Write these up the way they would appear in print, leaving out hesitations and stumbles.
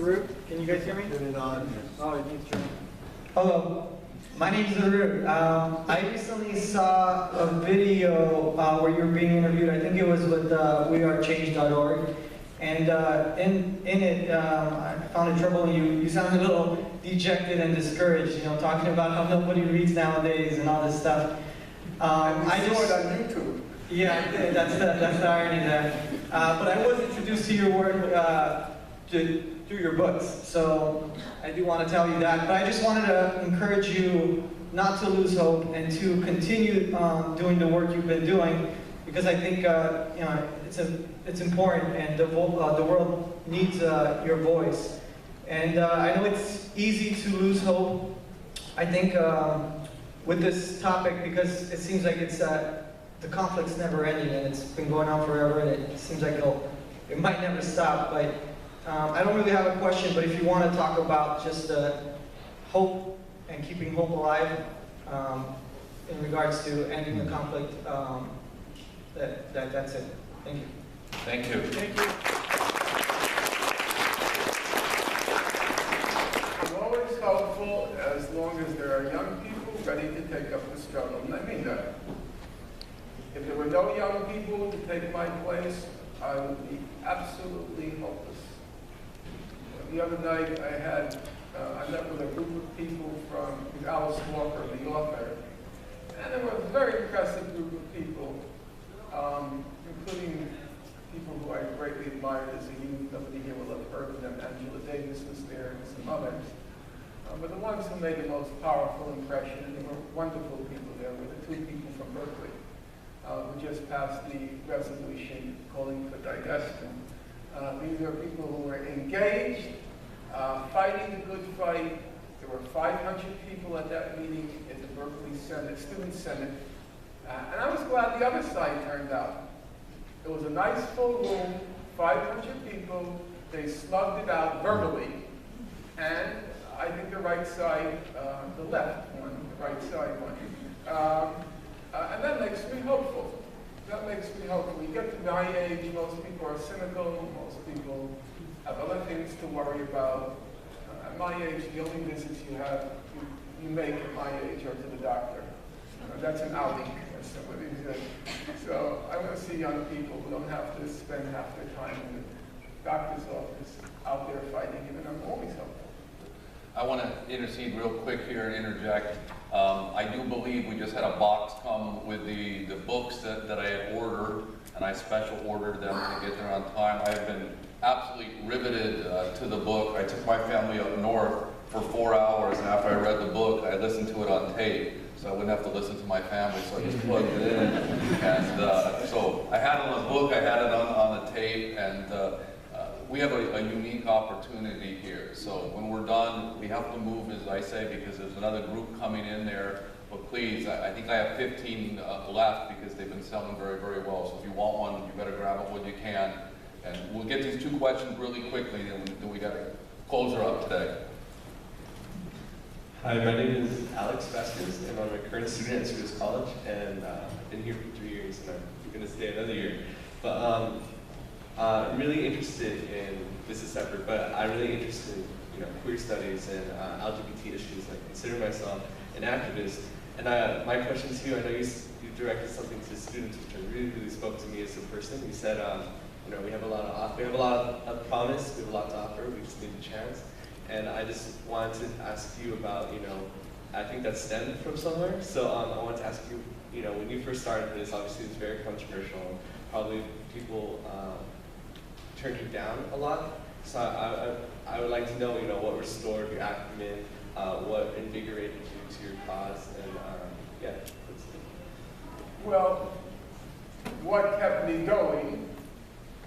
Arut. Can you guys hear me? Turn it on. Oh, it needs to. Hello, my name is Arut. I recently saw a video where you were being interviewed. I think it was with wearechange.org. And in it, I found it troubling. You sounded a little dejected and discouraged, you know, talking about how nobody reads nowadays and all this stuff. I saw it on YouTube. Yeah, that's the irony there. But I was introduced to your work through your books, so I do want to tell you that. But I just wanted to encourage you not to lose hope and to continue doing the work you've been doing, because I think you know, it's important, and the world needs your voice. And I know it's easy to lose hope, I think, with this topic, because it seems like it's the conflict's never ending, and it's been going on forever, and it seems like it might never stop. But I don't really have a question, but if you want to talk about just hope and keeping hope alive in regards to ending the conflict, that's it. Thank you. Thank you. Thank you. I'm always hopeful as long as there are young people ready to take up the struggle. And I mean that. If there were no young people to take my place, I would be absolutely hopeless. The other night I met with a group of people from Alice Walker, the author, and they were a very impressive group of people, including people who I greatly admired as a youth. Nobody here will have heard of them. Angela Davis was there and some others. But the ones who made the most powerful impression, and they were wonderful people there, were the two people from Berkeley who just passed the resolution calling for divestment. These are people who were engaged, fighting the good fight. There were 500 people at that meeting at the Berkeley Senate, Student Senate. And I was glad the other side turned out. It was a nice full room, 500 people. They slugged it out verbally. And I think the right side, the left one, the right side one. And that makes me hopeful. That makes me hopeful. You get to my age, most people are cynical. Most people have other things to worry about. At my age, the only visits you make at my age are to the doctor. That's an outing, as somebody said. So I want to see young people who don't have to spend half their time in the doctor's office out there fighting, and I'm always hopeful. I want to intercede real quick here and interject. I do believe we just had a box come with the books that I had ordered, and I special ordered them to get there on time. I have been absolutely riveted to the book. I took my family up north for 4 hours, and after I read the book, I listened to it on tape, so I wouldn't have to listen to my family, so I just plugged it in. And so I had it on the book, I had it on the tape, and we have a unique opportunity here. So when we're done, we have to move, as I say, because there's another group coming in there. But please, I think I have 15 left because they've been selling very, very well. So if you want one, you better grab it when you can. And we'll get these two questions really quickly, and then we got to close her up today. Hi, my name is Alex Vasquez, and I'm a current student at Swiss College, and I've been here for 3 years, and I'm going to stay another year. But I'm really interested in, this is separate, but I'm really interested in queer studies and LGBT issues. I consider myself an activist. And my question to you, I know you directed something to students, which really spoke to me as a person. You said, we have a lot of promise, we have a lot to offer, we just need a chance. And I just wanted to ask you about, I think that stemmed from somewhere. So I wanted to ask you, when you first started this, obviously it's very controversial. Probably people turned you down a lot. So I would like to know, what restored your acumen, what invigorated you to your cause, and yeah. Well, what kept me going,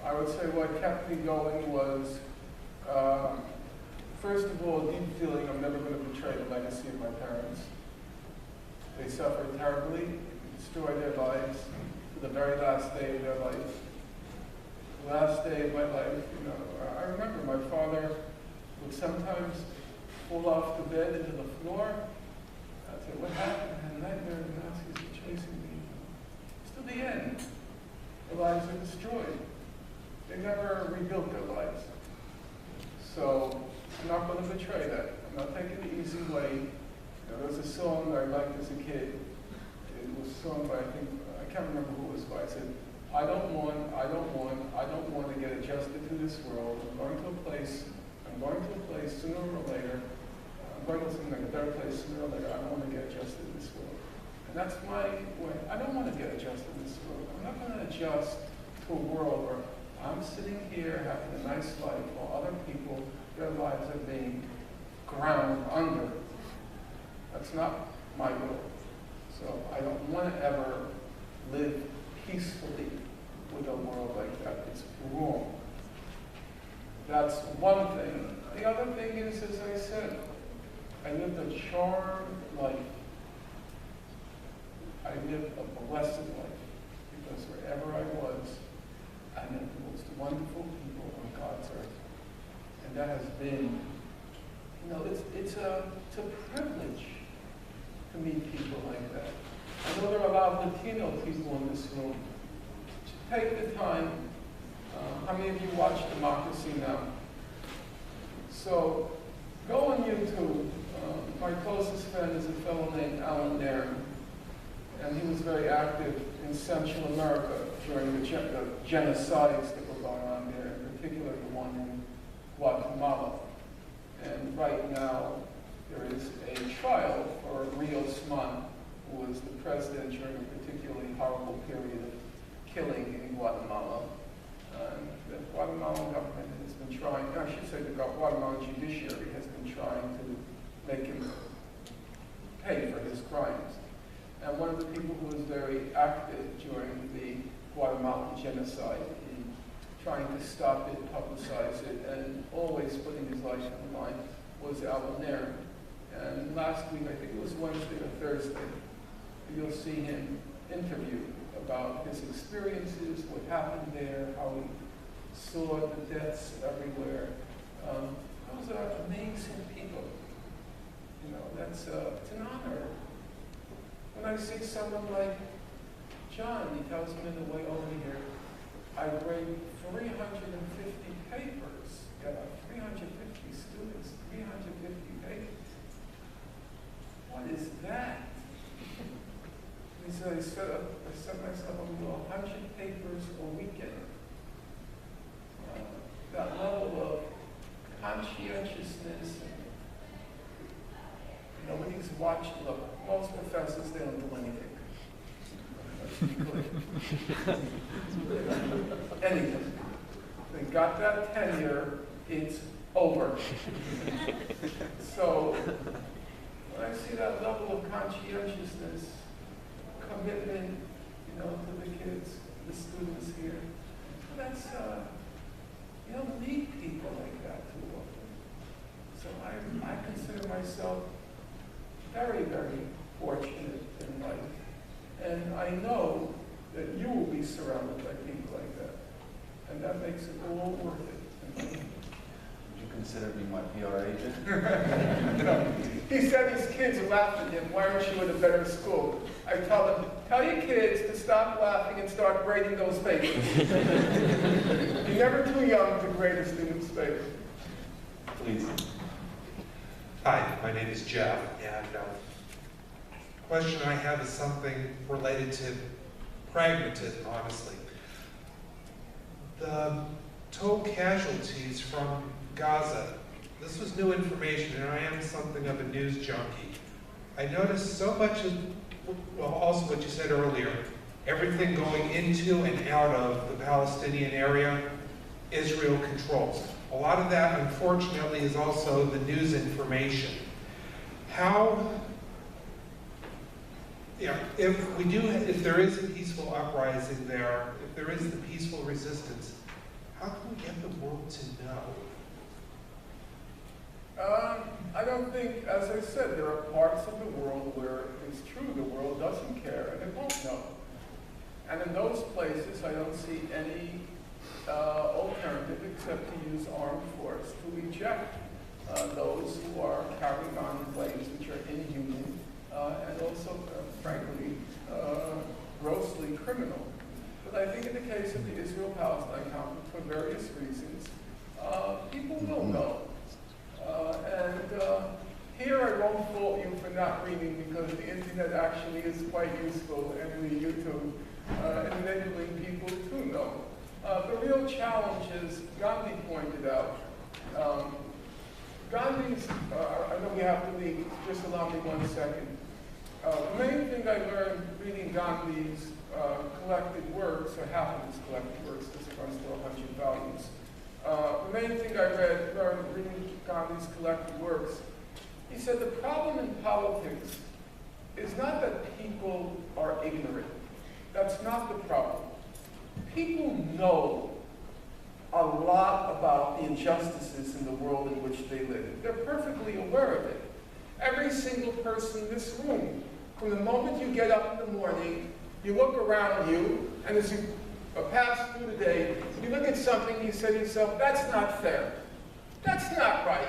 I would say what kept me going was, first of all, a deep feeling I'm never going to betray the legacy of my parents. They suffered terribly, destroyed their lives to the very last day of their life. The last day of my life, I remember my father would sometimes fall off the bed into the floor. I'd say, what happened? I had a nightmare, the Nazis were chasing me. It's to the end. Their lives are destroyed. They never rebuilt their lives. So I'm not going to betray that. I'm not taking the easy way. There was a song I liked as a kid. It was sung by, I can't remember who it was by. It said, I don't want to get adjusted to this world. I'm going to a place sooner or later. I'm going to something like a better place sooner or later. I don't want to get adjusted to this world. And that's my way. I don't want to get adjusted to this world. I'm not going to adjust to a world where I'm sitting here having a nice life while other people, their lives are being ground under. That's not my will. So I don't want to ever live peacefully with a world like that. It's wrong. That's one thing. The other thing is, as I said, I lived a charmed life. I lived a blessed life because wherever I was, I met the most wonderful people on God's earth. And that has been, it's a privilege to meet people like that. I know there are a lot of Latino people in this room. Take the time. How many of you watch Democracy Now? So go on YouTube. My closest friend is a fellow named Alan Nairn, and he was very active in Central America during the genocides that were going on there, in particular the one in Guatemala. And right now, there is a trial for Rios Montt, who was the president during a particularly horrible period of killing in Guatemala. The Guatemalan government has been trying, I should say the Guatemalan judiciary has been trying to make him pay for his crimes. And one of the people who was very active during the Guatemalan genocide in trying to stop it, publicize it, and always putting his life on the line was Alan Nairn. And last week, I think it was Wednesday or Thursday, you'll see him interviewed about his experiences, what happened there, how he saw the deaths everywhere. Those are amazing people. It's an honor. When I see someone like John, he tells me on the way over here, I grade 350 papers. Yeah, 350 students, 350 papers. What is that? He said, I set myself up to do 100 papers a weekend. That level of conscientiousness. When he's watching, look, most professors, they don't do anything. Let's be clear. Anything. They got that tenure, it's over. So, when I see that level of conscientiousness, commitment, to the kids, the students here, that's, you don't meet people like that too often. So I consider myself very, very fortunate in life. And I know that you will be surrounded by people like that. And that makes it all worth it. Would you consider being my PR agent? No. He said his kids laughed at him. Why aren't you in a better school? I tell them, tell your kids to stop laughing and start grading those papers. You're never too young to grade a student's paper. Please. Hi, my name is Jeff, and the question I have is something related to pragmatism, honestly. The total casualties from Gaza, this was new information, and I am something of a news junkie. I noticed so much of, well, also what you said earlier, everything going into and out of the Palestinian area, Israel controls. A lot of that, unfortunately, is also the news information. How, if there is a peaceful uprising there, if there is the peaceful resistance, how can we get the world to know? I don't think, as I said, there are parts of the world where it's true the world doesn't care and it won't know. And in those places, I don't see any alternative except to use armed force to eject those who are carrying on ways which are inhuman and also, frankly, grossly criminal. But I think in the case of the Israel-Palestine conflict, for various reasons, people will know. Here I won't fault you for not reading because the internet actually is quite useful, and the YouTube, enabling people to know. The real challenge is, Gandhi pointed out, Gandhi's, I know we have to leave, just allow me 1 second. The main thing I learned reading Gandhi's collected works, or half of his collected works, this runs to 100 volumes. The main thing I learned reading Gandhi's collected works, he said the problem in politics is not that people are ignorant. That's not the problem. People know a lot about the injustices in the world in which they live. They're perfectly aware of it. Every single person in this room, from the moment you get up in the morning, you look around you, and as you pass through the day, you look at something, you say to yourself, that's not fair. That's not right.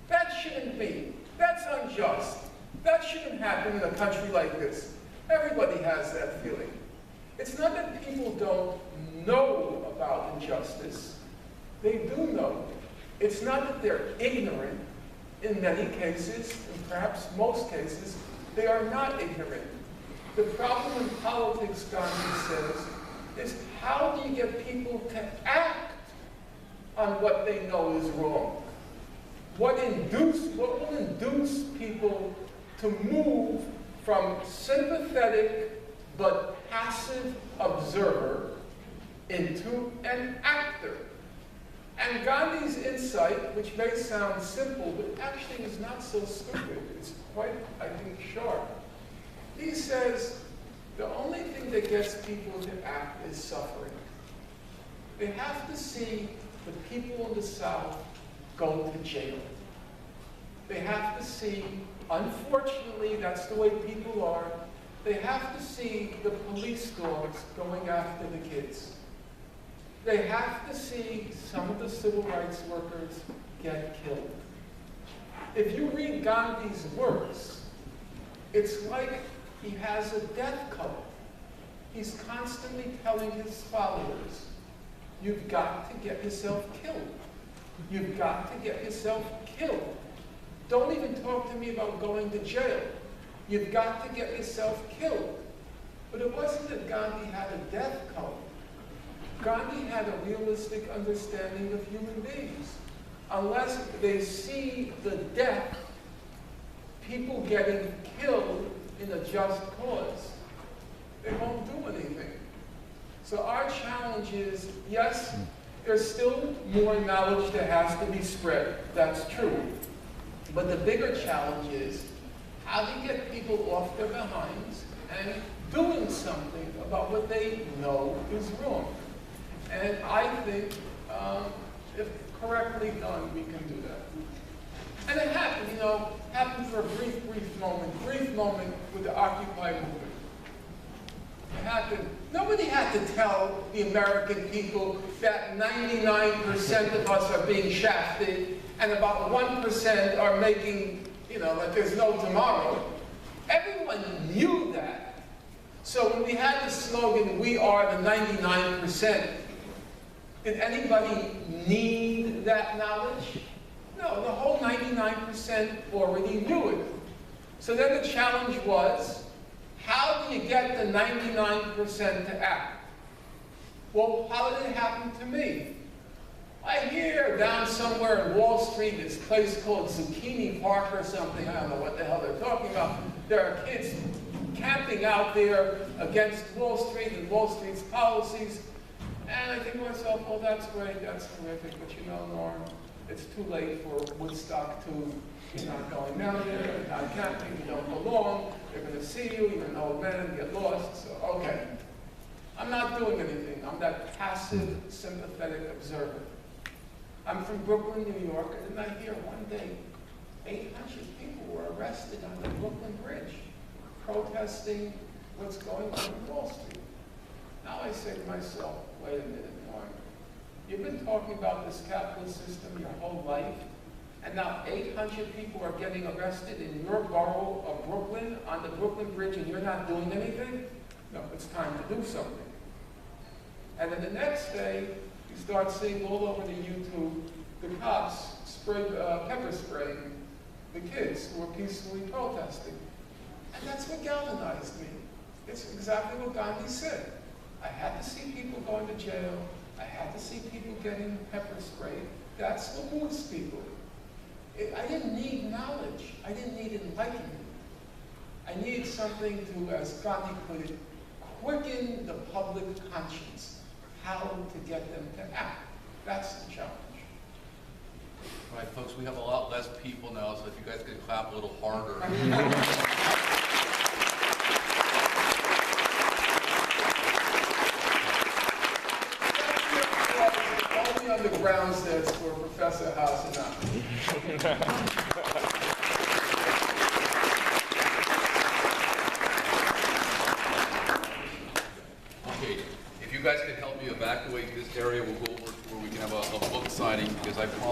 That shouldn't be. That's unjust. That shouldn't happen in a country like this. Everybody has that feeling. It's not that people don't know about injustice. They do know. It's not that they're ignorant. In many cases, and perhaps most cases, they are not ignorant. The problem in politics, Gandhi says, is how do you get people to act on what they know is wrong? What will induce people to move from sympathetic but passive observer into an actor? And Gandhi's insight, which may sound simple, but actually is not so stupid, it's quite, I think, sharp. He says, the only thing that gets people to act is suffering. They have to see the people in the South go to jail. They have to see, unfortunately, that's the way people are, they have to see the police dogs going after the kids. They have to see some of the civil rights workers get killed. If you read Gandhi's works, it's like he has a death cult. He's constantly telling his followers, you've got to get yourself killed. You've got to get yourself killed. Don't even talk to me about going to jail. You've got to get yourself killed. But it wasn't that Gandhi had a death cult. Gandhi had a realistic understanding of human beings. Unless they see the death, people getting killed in a just cause, they won't do anything. So our challenge is, yes, there's still more knowledge that has to be spread. That's true. But the bigger challenge is, how do you get people off their behinds and doing something about what they know is wrong? And I think, if correctly done, we can do that. And it happened, happened for a brief moment with the Occupy movement. It happened. Nobody had to tell the American people that 99% of us are being shafted and about 1% are making, that there's no tomorrow. Everyone knew that. So when we had the slogan, we are the 99%, did anybody need that knowledge? No, the whole 99% already knew it. So then the challenge was, how do you get the 99% to act? Well, how did it happen to me? I hear down somewhere in Wall Street, this place called Zucchini Park or something, I don't know what the hell they're talking about. There are kids camping out there against Wall Street and Wall Street's policies. And I think to myself, well, that's great, that's terrific, but Norm, it's too late for Woodstock 2. You're not going down there, you're not camping, you don't belong, they're going to see you, you're an old man, get lost, so okay. I'm not doing anything. I'm that passive, sympathetic observer. I'm from Brooklyn, New York, and then I hear one day 800 people were arrested on the Brooklyn Bridge protesting what's going on in Wall Street. Now I say to myself, wait a minute, Norm. You've been talking about this capitalist system your whole life, and now 800 people are getting arrested in your borough of Brooklyn on the Brooklyn Bridge, and you're not doing anything? No, it's time to do something. And then the next day, you start seeing all over the YouTube the cops pepper spraying the kids who were peacefully protesting. And that's what galvanized me. It's exactly what Gandhi said. I had to see people going to jail. I had to see people getting pepper sprayed. That's what moves people. I didn't need knowledge. I didn't need enlightenment. I needed something to, as Gandhi put it, quicken the public conscience, how to get them to act. That's the challenge. All right, folks, we have a lot less people now, so if you guys could clap a little harder. Only on the grounds that's for Professor House and I. Okay, if you guys could help me evacuate this area, we'll go over to where we can have a book signing, because I promise